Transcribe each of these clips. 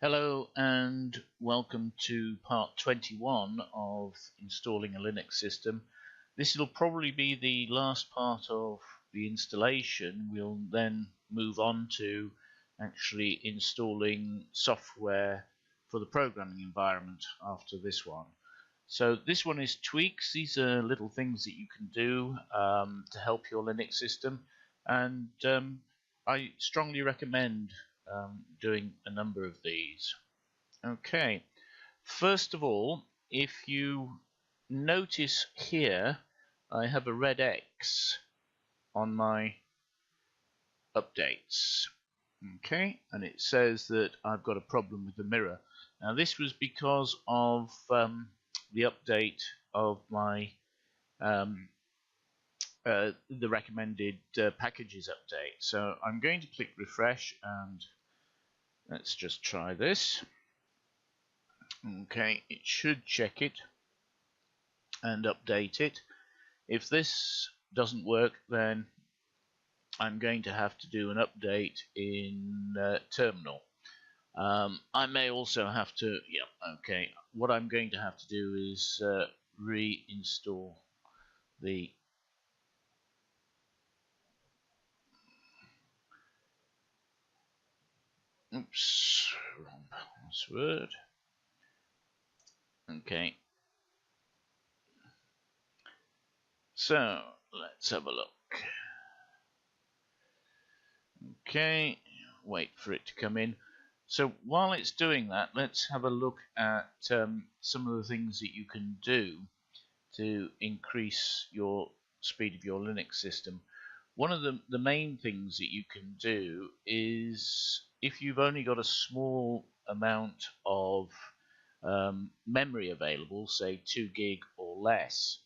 Hello and welcome to part 21 of installing a Linux system. This will probably be the last part of the installation. We'll then move on to actually installing software for the programming environment after this one. So this one is tweaks. These are little things that you can do to help your Linux system, and I strongly recommend doing a number of these. Okay, first of all, if you notice here, I have a red X on my updates. Okay, and it says that I've got a problem with the mirror. Now this was because of the update of my the recommended packages update. So I'm going to click refresh and let's just try this. Okay, it should check it and update it. If this doesn't work, then I'm going to have to do an update in terminal. I may also have to, okay, what I'm going to have to do is reinstall the wrong password. Okay, so let's have a look. Okay, wait for it to come in. So while it's doing that, let's have a look at some of the things that you can do to increase your speed of your Linux system. One of the main things that you can do is, if you've only got a small amount of memory available, say 2 gig or less,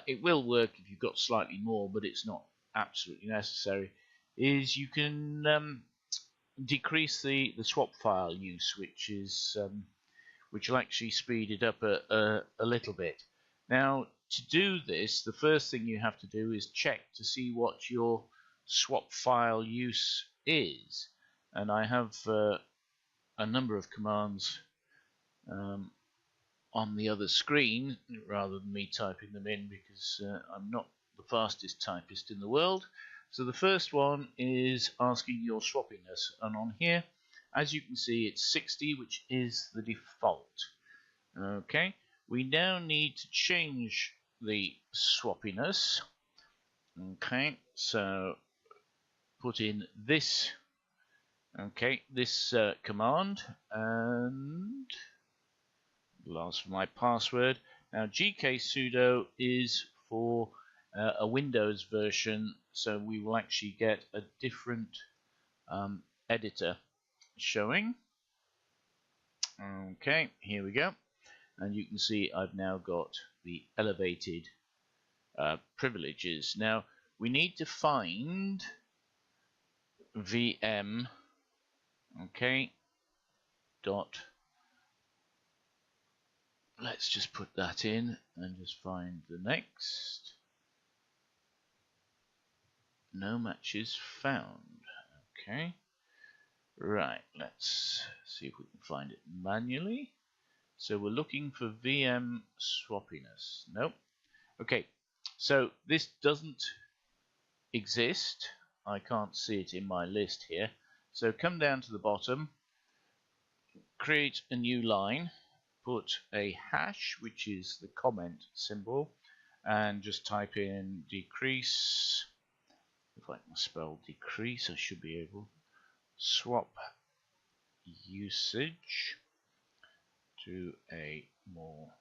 it will work if you've got slightly more, but it's not absolutely necessary, is you can decrease the swap file use, which will actually speed it up a little bit. Now, to do this, the first thing you have to do is check to see what your swap file use is. And I have a number of commands on the other screen rather than me typing them in, because I'm not the fastest typist in the world. So the first one is asking your swappiness, and on here, as you can see, it's 60, which is the default. Okay, we now need to change the swappiness. Okay, so put in this, this command, and last for my password. Now gksudo is for a Windows version, so we will actually get a different editor showing. Okay, here we go, and you can see I've now got the elevated privileges. Now we need to find vm, let's just put that in and just find the next. No matches found. Okay, right, let's see if we can find it manually. So we're looking for vm swappiness. Nope. Okay, so this doesn't exist. I can't see it in my list here. So come down to the bottom, create a new line, put a hash, which is the comment symbol, and just type in decrease. If I can spell decrease, I should be able. Swap usage to a more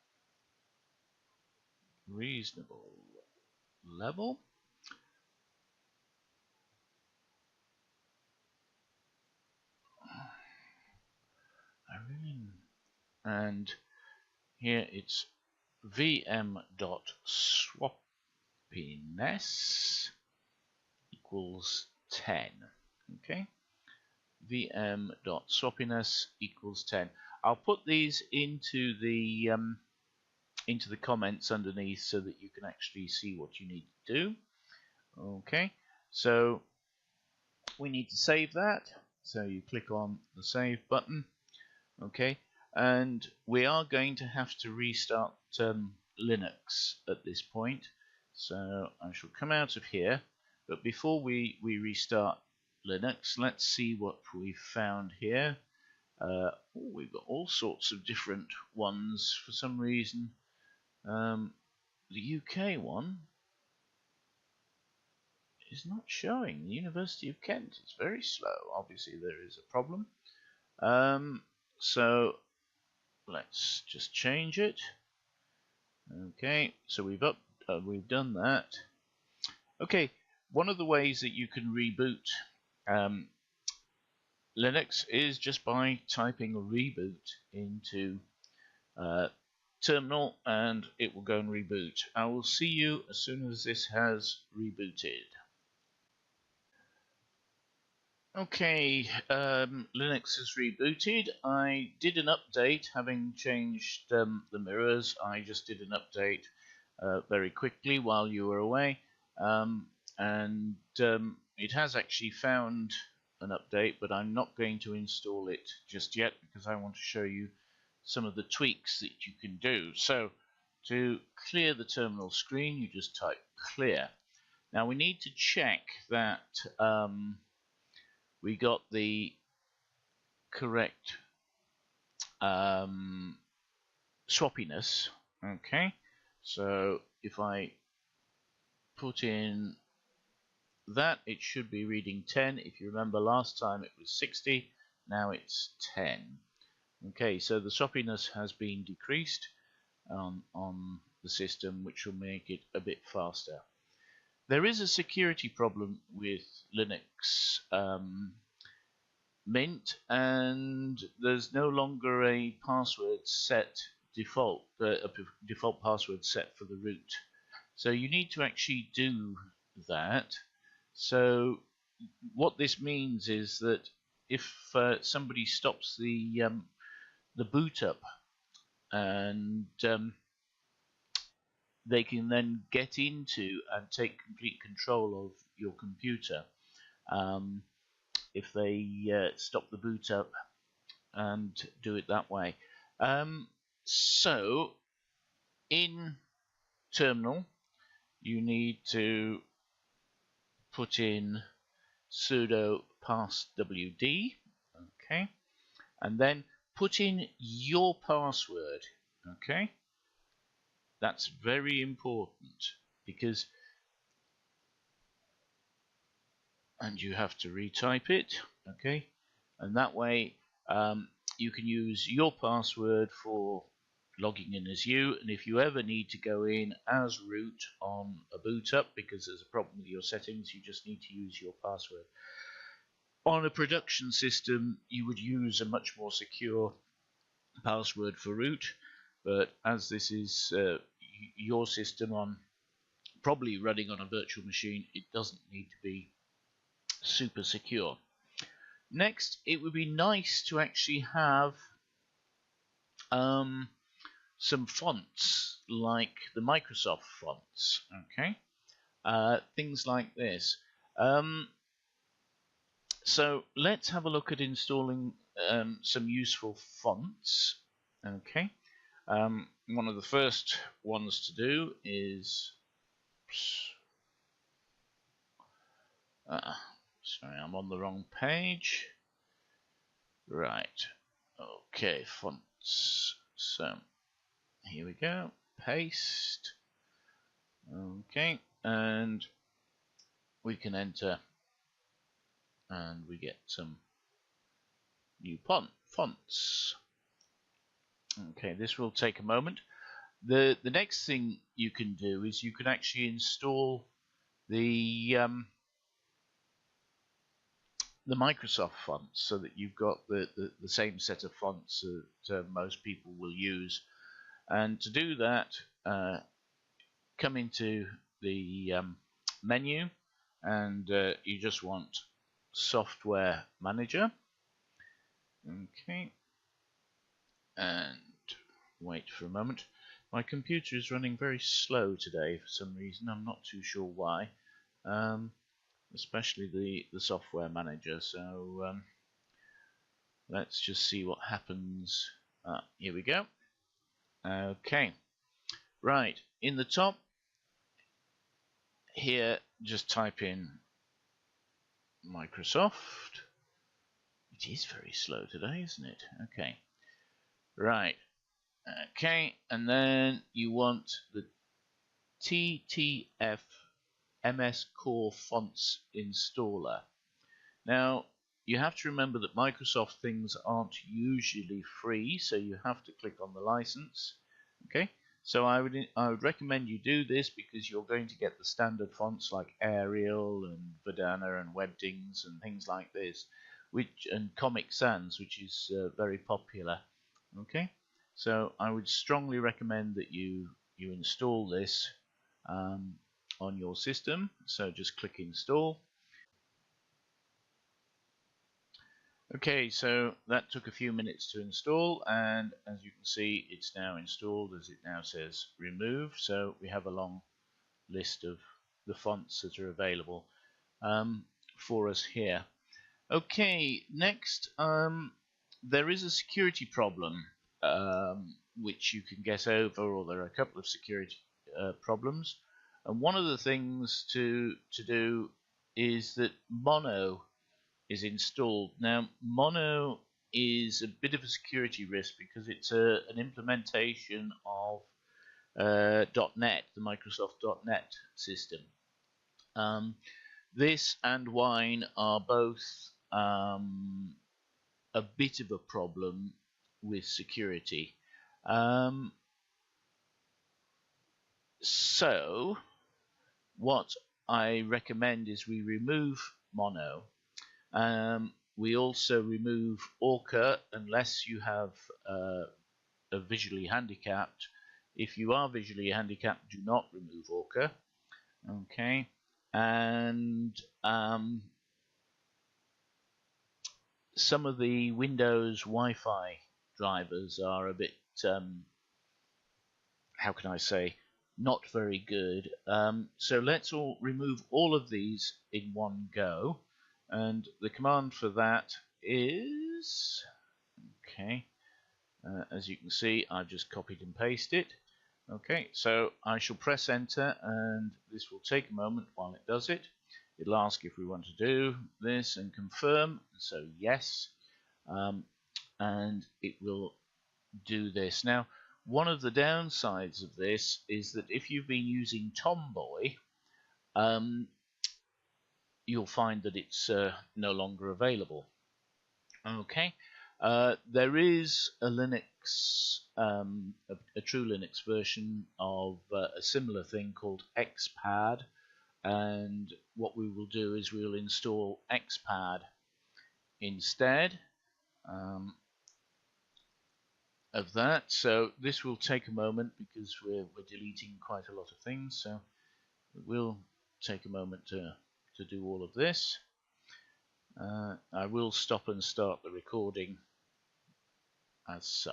reasonable level. And here it's vm.swappiness equals 10. Okay, vm.swappiness equals 10. I'll put these into the comments underneath so that you can actually see what you need to do. Okay, so we need to save that. So you click on the save button, Okay, and we are going to have to restart Linux at this point. So I shall come out of here, but before we restart Linux, let's see what we've found here. We've got all sorts of different ones for some reason. The UK one is not showing. The University of Kent is very slow. Obviously there is a problem. So let's just change it. Okay, so we've done that. Okay, one of the ways that you can reboot Linux is just by typing reboot into terminal, and it will go and reboot. I will see you as soon as this has rebooted. Okay, Linux is rebooted. I did an update, having changed the mirrors. I just did an update very quickly while you were away, and it has actually found an update, but I'm not going to install it just yet because I want to show you some of the tweaks that you can do. So to clear the terminal screen, you just type clear. Now we need to check that we got the correct swappiness. Okay, so if I put in that, it should be reading 10. If you remember last time it was 60, now it's 10. Okay, so the swappiness has been decreased on the system, which will make it a bit faster. There is a security problem with Linux Mint, and there's no longer a password set default, a default password set for the root. So you need to actually do that. So what this means is that if somebody stops the boot up, and they can then get into and take complete control of your computer if they stop the boot up and do it that way. So in terminal, you need to put in sudo passwd, okay, and then put in your password, okay. That's very important because, and you have to retype it, okay, and that way you can use your password for logging in as you, and if you ever need to go in as root on a boot up because there's a problem with your settings, you just need to use your password. On a production system, you would use a much more secure password for root, but as this is your system on probably running on a virtual machine, it doesn't need to be super secure. Next, it would be nice to actually have some fonts like the Microsoft fonts, okay, things like this. So let's have a look at installing some useful fonts, okay. One of the first ones to do is, sorry, I'm on the wrong page. Right, okay, fonts. So here we go, paste. Okay, and we can enter, and we get some new fonts. Okay, this will take a moment. The next thing you can do is you can actually install the Microsoft fonts so that you've got the same set of fonts that most people will use. And to do that, come into the menu, and you just want Software Manager. Okay, and wait for a moment. My computer is running very slow today for some reason. I'm not too sure why. Especially the software manager. So let's just see what happens. Here we go. Okay, right, in the top here, just type in Microsoft. It is very slow today, isn't it? Okay, right. Okay, and then you want the Ttf-mscorefonts-installer. Now, you have to remember that Microsoft things aren't usually free, so you have to click on the license. Okay, so I would recommend you do this because you're going to get the standard fonts like Arial and Verdana and Webdings and things like this, and Comic Sans, which is very popular. Okay, so I would strongly recommend that you install this on your system. So just click install. Okay, so that took a few minutes to install, and as you can see, it's now installed, as it now says remove. So we have a long list of the fonts that are available for us here. Okay, next, there is a security problem which you can get over, or there are a couple of security problems. And one of the things to do is that mono is installed. Now, mono is a bit of a security risk because it's an implementation of .NET, the Microsoft .NET system. This and Wine are both a bit of a problem with security. So what I recommend is we remove mono. We also remove Orca unless you have a visually handicapped. If you are visually handicapped, do not remove Orca. Okay, and some of the Windows Wi-Fi drivers are a bit, how can I say, not very good. So let's remove all of these in one go. And the command for that is, okay, as you can see, I've just copied and pasted it. Okay, so I shall press enter, and this will take a moment while it does it. It'll ask if we want to do this and confirm, so yes, and it will do this. Now, one of the downsides of this is that if you've been using Tomboy, you'll find that it's no longer available. Okay, there is a Linux, a true Linux version of a similar thing called Xpad, and what we will do is we'll install Xpad instead of that. So this will take a moment because we're deleting quite a lot of things, so it will take a moment to do all of this. I will stop and start the recording as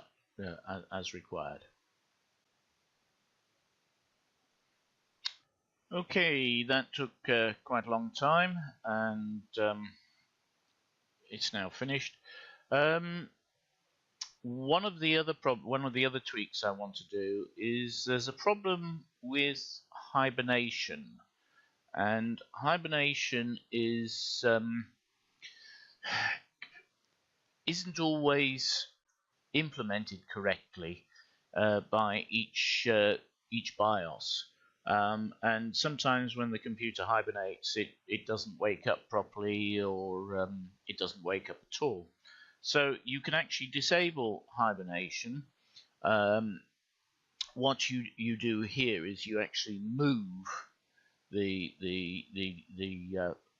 required. Okay, that took quite a long time, and it's now finished. One of the other tweaks I want to do is there's a problem with Hibernation, and Hibernation is isn't always implemented correctly by each BIOS, and sometimes when the computer hibernates, it doesn't wake up properly, or it doesn't wake up at all. So you can actually disable hibernation. What you do here is you actually move the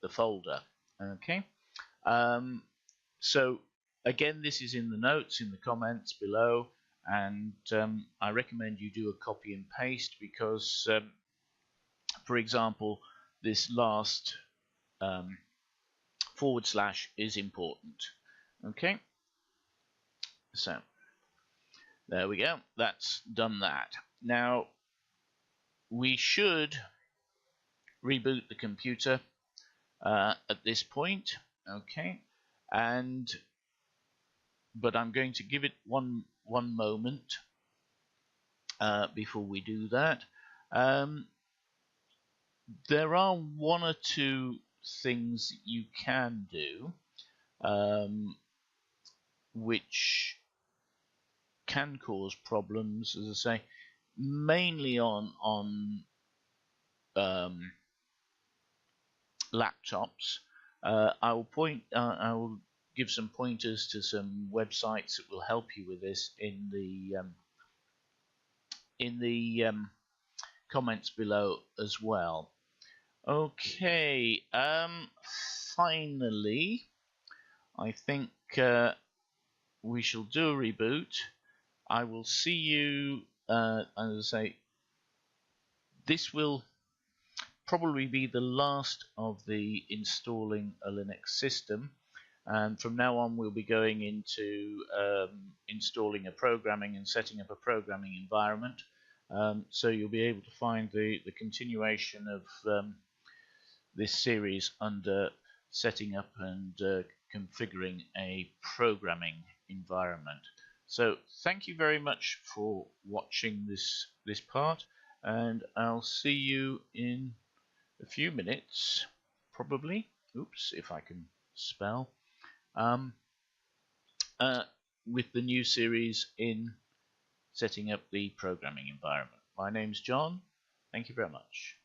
folder. Okay. So again, this is in the notes, in the comments below, and I recommend you do a copy and paste because, for example, this last / is important. Okay, so there we go. That's done that. Now we should reboot the computer at this point. Okay, and but I'm going to give it one moment before we do that. There are one or two things that you can do which can cause problems, as I say, mainly on laptops. I will give some pointers to some websites that will help you with this in the comments below as well. Okay, finally, I think we shall do a reboot. I will see you, as I say, this will probably be the last of the installing a Linux system, and from now on we'll be going into installing a programming and setting up a programming environment. So you'll be able to find the continuation of this series under setting up and configuring a programming environment. So thank you very much for watching this part, and I'll see you in a few minutes, probably. Oops, if I can spell. With the new series in setting up the programming environment. My name's John. Thank you very much.